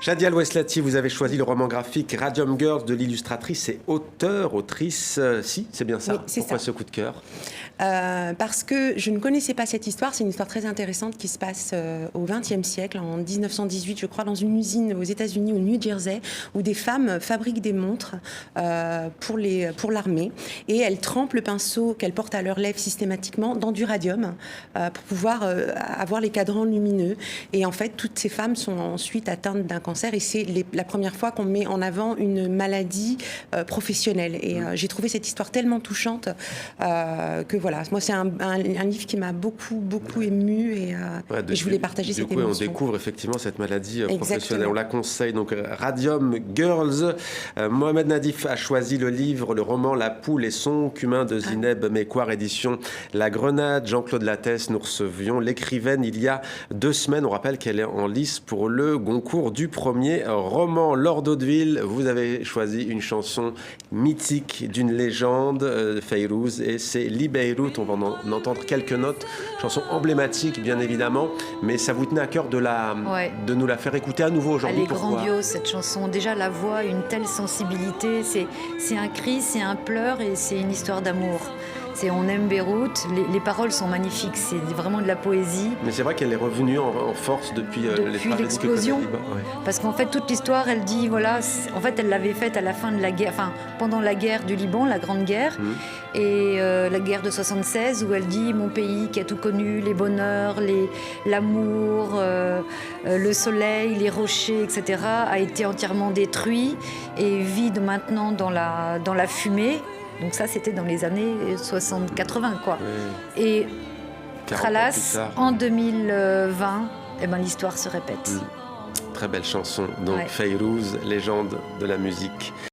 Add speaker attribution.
Speaker 1: Shadia El-Oueslati, vous avez choisi le roman graphique Radium Girls de l'illustratrice et autrice. Si, c'est bien ça.
Speaker 2: Oui, c'est
Speaker 1: Pourquoi
Speaker 2: ça.
Speaker 1: ce coup de cœur?
Speaker 2: Parce que je ne connaissais pas cette histoire. C'est une histoire très intéressante qui se passe au XXe siècle, en 1918, je crois, dans une usine aux États-Unis, au New Jersey, où des femmes fabriquent des montres pour l'armée. Et elles trempent le pinceau qu'elles portent à leurs lèvres systématiquement dans du radium pour pouvoir avoir les cadrans lumineux. Et en fait, toutes ces femmes sont ensuite atteintes d'un cancer. Et c'est la première fois qu'on met en avant une maladie professionnelle. Et j'ai trouvé cette histoire tellement touchante que voilà, moi c'est un livre qui m'a beaucoup ému et je voulais partager cette émotion.
Speaker 1: On découvre effectivement cette maladie
Speaker 2: Exactement.
Speaker 1: professionnelle. On la conseille, donc Radium Girls. Mohamed Nadif a choisi le livre, le roman La poule et son cumin de Zineb Mekouar, édition La Grenade. Jean-Claude Lattès, nous recevions l'écrivaine il y a 2 semaines. On rappelle qu'elle est en lice pour le Goncourt du premier roman. Laure Daudeville, vous avez choisi une chanson mythique d'une légende, Fayrouz, et c'est Beyrouth. On va en entendre quelques notes, chanson emblématique bien évidemment, mais ça vous tenait à cœur de nous la faire écouter à nouveau aujourd'hui.
Speaker 3: Elle est grandiose cette chanson, déjà la voix, une telle sensibilité, c'est un cri, c'est un pleur et c'est une histoire d'amour. On aime Beyrouth, les paroles sont magnifiques, c'est vraiment de la poésie.
Speaker 1: Mais c'est vrai qu'elle est revenue en force depuis
Speaker 3: l'explosion.
Speaker 1: Ouais.
Speaker 3: Parce qu'en fait, toute l'histoire, elle dit, voilà, en fait, elle l'avait faite à la fin de la guerre, enfin, pendant la guerre du Liban, la Grande Guerre, et la guerre de 76, où elle dit, mon pays qui a tout connu, les bonheurs, l'amour, le soleil, les rochers, etc., a été entièrement détruit et vide maintenant dans la fumée. Donc ça, c'était dans les années 60-80, quoi. Oui. Et tralas, en 2020, l'histoire se répète.
Speaker 1: Très belle chanson. Donc Fayrouz, légende de la musique.